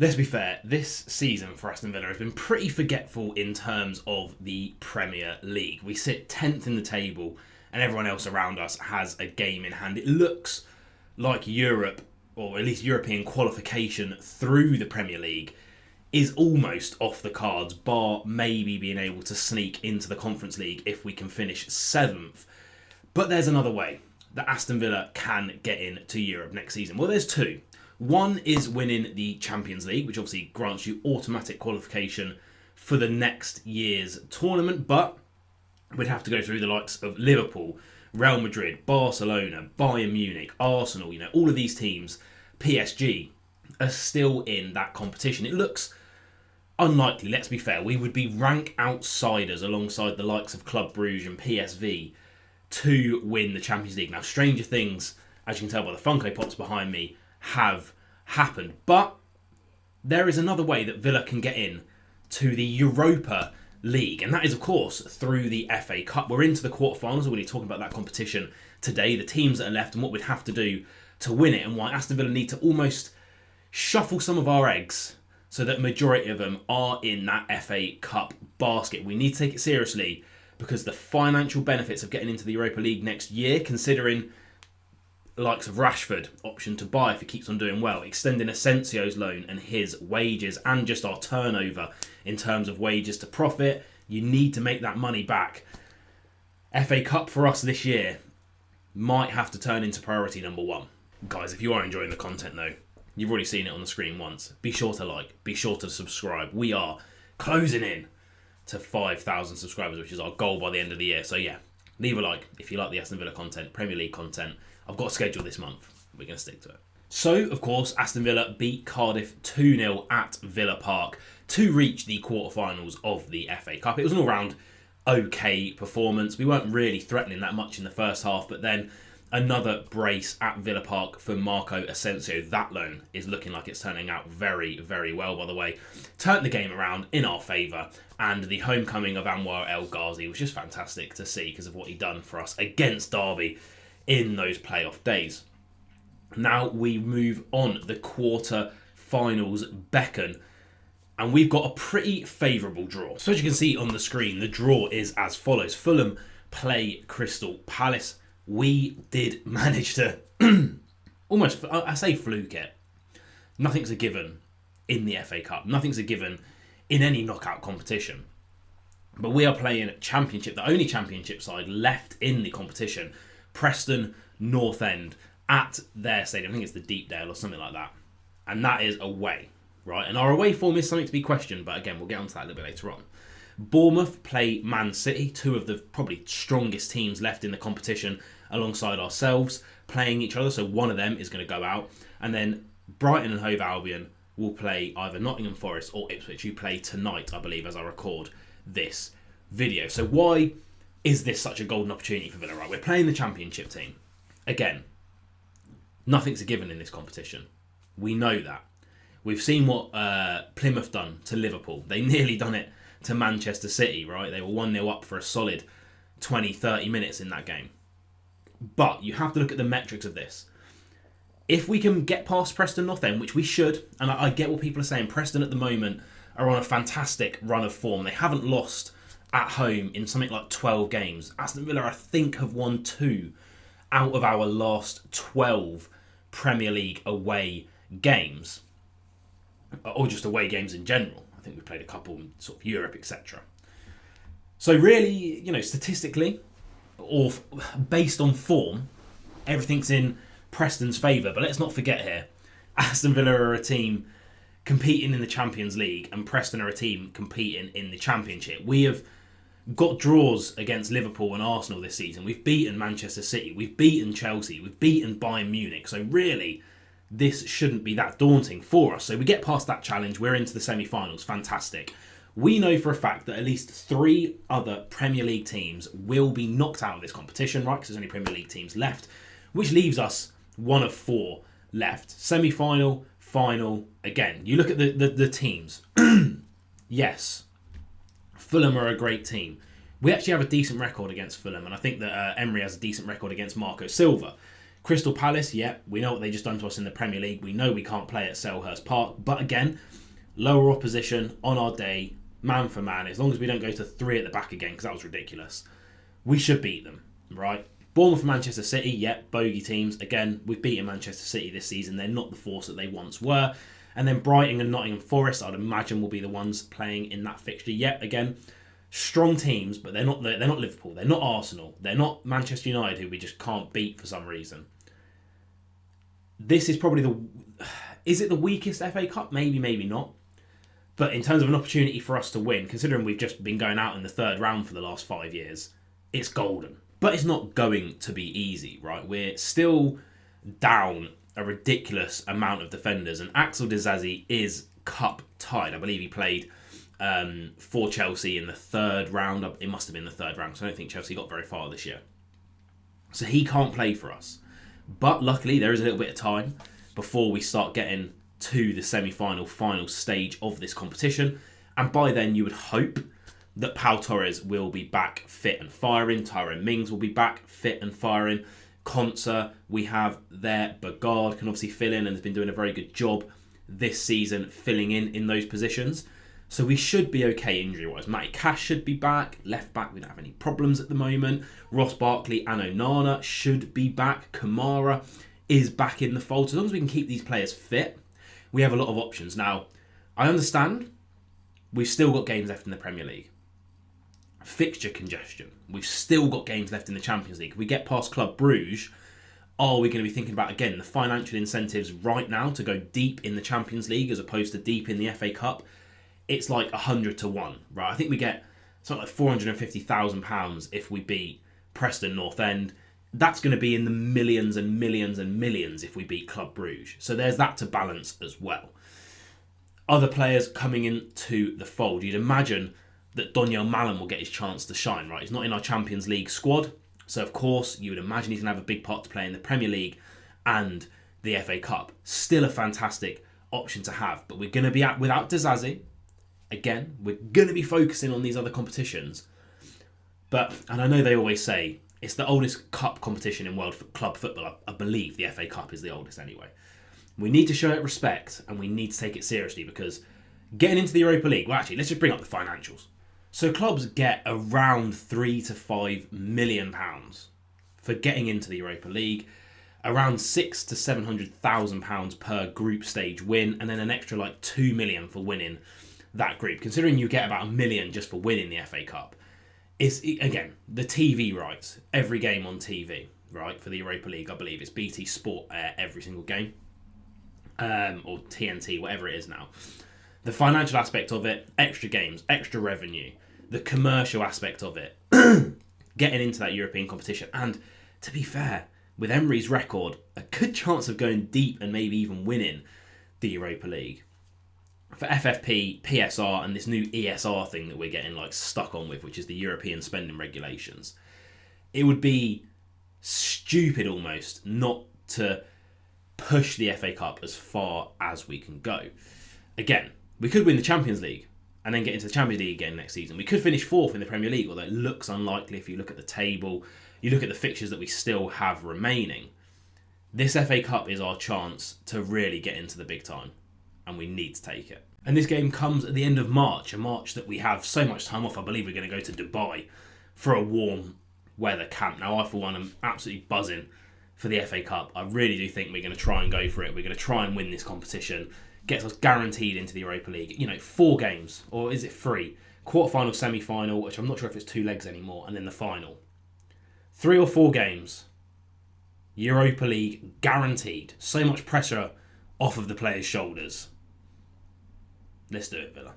Let's be fair, this season for Aston Villa has been pretty forgetful in terms of the Premier League. We sit 10th in the table and everyone else around us has a game in hand. It looks like Europe, or at least European qualification through the Premier League, is almost off the cards, bar maybe being able to sneak into the Conference League if we can finish 7th. But there's another way that Aston Villa can get into Europe next season. Well, there's two. One is winning the Champions League, which obviously grants you automatic qualification for the next year's tournament, but we'd have to go through the likes of Liverpool, Real Madrid, Barcelona, Bayern Munich, Arsenal, all of these teams, PSG, are still in that competition. It looks unlikely, let's be fair. We would be rank outsiders alongside the likes of Club Brugge and PSV to win the Champions League. Now, stranger things, as you can tell by the Funko Pops behind me, have happened. But there is another way that Villa can get in to the Europa League, and that is, of course, through the FA Cup. We're into the quarterfinals. We're going to be talking about that competition today, the teams that are left and what we'd have to do to win it, and why Aston Villa need to almost shuffle some of our eggs so that majority of them are in that FA Cup basket. We need to take it seriously because the financial benefits of getting into the Europa League next year, considering the likes of Rashford, option to buy if he keeps on doing well, extending Asensio's loan and his wages, and just our turnover in terms of wages to profit, you need to make that money back. FA Cup for us this year might have to turn into priority number one. Guys, if you are enjoying the content though, you've already seen it on the screen once, be sure to like, be sure to subscribe. We are closing in to 5,000 subscribers, which is our goal by the end of the year. So yeah, leave a like if you like the Aston Villa content, Premier League content. I've got a schedule this month. We're going to stick to it. So, of course, Aston Villa beat Cardiff 2-0 at Villa Park to reach the quarterfinals of the FA Cup. It was an all-round okay performance. We weren't really threatening that much in the first half, but then another brace at Villa Park for Marco Asensio. That loan is looking like it's turning out very, very well, by the way. Turned the game around in our favour, and the homecoming of Anwar El Ghazi was just fantastic to see because of what he'd done for us against Derby in those playoff days. Now we move on. The quarter-finals beckon, and we've got a pretty favourable draw. So as you can see on the screen, the draw is as follows. Fulham play Crystal Palace. We did manage to almost, I say fluke it. Nothing's a given in the FA Cup. Nothing's a given in any knockout competition. But we are playing Championship, the only Championship side left in the competition, Preston North End, at their stadium. I think it's the Deepdale or something like that. And that is away, right? And our away form is something to be questioned, but again, we'll get onto that a little bit later on. Bournemouth play Man City, two of the probably strongest teams left in the competition alongside ourselves, playing each other. So one of them is going to go out. And then Brighton and Hove Albion will play either Nottingham Forest or Ipswich, who play tonight, I believe, as I record this video. So why is this such a golden opportunity for Villa? Right, we're playing the Championship team. Again, nothing's a given in this competition. We know that. We've seen what Plymouth done to Liverpool. They nearly done it to Manchester City, right? They were 1-0 up for a solid 20, 30 minutes in that game. But you have to look at the metrics of this. If we can get past Preston North End, which we should, and I get what people are saying, Preston at the moment are on a fantastic run of form. They haven't lost at home in something like 12 games. Aston Villa, I think, have won 2 out of our last 12 Premier League away games. Or just away games in general. I think we've played a couple in sort of Europe, etc. So really, statistically, or based on form, everything's in Preston's favour. But let's not forget here, Aston Villa are a team competing in the Champions League and Preston are a team competing in the Championship. We have got draws against Liverpool and Arsenal this season. We've beaten Manchester City. We've beaten Chelsea. We've beaten Bayern Munich. So really, this shouldn't be that daunting for us. So we get past that challenge. We're into the semi-finals. Fantastic. We know for a fact that at least 3 other Premier League teams will be knocked out of this competition, right? Because there's only Premier League teams left, which leaves us one of 4 left. Semi-final, final. Again, you look at the teams. Yes, Fulham are a great team. We actually have a decent record against Fulham, and I think that Emery has a decent record against Marco Silva. Crystal Palace, yeah, we know what they just done to us in the Premier League. We know we can't play at Selhurst Park. But again, lower opposition on our day, man for man, as long as we don't go to 3 at the back again, because that was ridiculous, we should beat them, right? Bournemouth and Manchester City, yep, bogey teams. Again, we've beaten Manchester City this season. They're not the force that they once were. And then Brighton and Nottingham Forest, I'd imagine, will be the ones playing in that fixture. Yep, again, strong teams, but they're not Liverpool. They're not Arsenal. They're not Manchester United, who we just can't beat for some reason. This is probably is it the weakest FA Cup? Maybe, maybe not. But in terms of an opportunity for us to win, considering we've just been going out in the 3rd round for the last 5 years, it's golden. But it's not going to be easy, right? We're still down a ridiculous amount of defenders, and Axel Disasi is cup tied. I believe he played for Chelsea in the 3rd round. It must have been the 3rd round, because I don't think Chelsea got very far this year. So he can't play for us. But luckily, there is a little bit of time before we start getting to the semi-final, final stage of this competition. And by then, you would hope that Pau Torres will be back fit and firing. Tyrone Mings will be back fit and firing. Konsa, we have there. Bagard can obviously fill in and has been doing a very good job this season filling in those positions. So we should be okay injury-wise. Matty Cash should be back. Left back, we don't have any problems at the moment. Ross Barkley and Onana should be back. Kamara is back in the fold. So as long as we can keep these players fit, we have a lot of options. Now, I understand we've still got games left in the Premier League. Fixture congestion. We've still got games left in the Champions League. If we get past Club Bruges, are we going to be thinking about, again, the financial incentives right now to go deep in the Champions League as opposed to deep in the FA Cup? It's like 100 to 1, right? I think we get something like £450,000 if we beat Preston North End. That's going to be in the millions and millions and millions if we beat Club Bruges. So there's that to balance as well. Other players coming into the fold. You'd imagine that Donyell Mallon will get his chance to shine, right? He's not in our Champions League squad. So, of course, you would imagine he's going to have a big part to play in the Premier League and the FA Cup. Still a fantastic option to have. But we're going to be without Disasi. Again, we're going to be focusing on these other competitions. And I know they always say it's the oldest cup competition in world club football. I believe the FA Cup is the oldest anyway. We need to show it respect and we need to take it seriously because getting into the Europa League, well, actually, let's just bring up the financials. So clubs get around £3 to £5 million for getting into the Europa League, around £600,000 to £700,000 per group stage win, and then an extra like £2 million for winning that group. Considering you get about £1 million just for winning the FA Cup, is again the TV rights, every game on TV, right? For the Europa League, I believe it's BT Sport every single game, or TNT, whatever it is now. The financial aspect of it, extra games, extra revenue, the commercial aspect of it, getting into that European competition, and to be fair, with Emery's record, a good chance of going deep and maybe even winning the Europa League. For FFP, PSR, and this new ESR thing that we're getting like stuck on with, which is the European spending regulations, it would be stupid almost not to push the FA Cup as far as we can go. Again, we could win the Champions League and then get into the Champions League again next season. We could finish 4th in the Premier League, although it looks unlikely if you look at the table, you look at the fixtures that we still have remaining. This FA Cup is our chance to really get into the big time, and we need to take it. And this game comes at the end of March, a March that we have so much time off. I believe we're going to go to Dubai for a warm weather camp. Now, I, for one, am absolutely buzzing for the FA Cup. I really do think we're going to try and go for it. We're going to try and win this competition. Gets us guaranteed into the Europa League. 4 games, or is it 3? Quarterfinal, semi-final, which I'm not sure if it's 2 legs anymore, and then the final. 3 or 4 games. Europa League guaranteed. So much pressure off of the players' shoulders. Let's do it, Villa.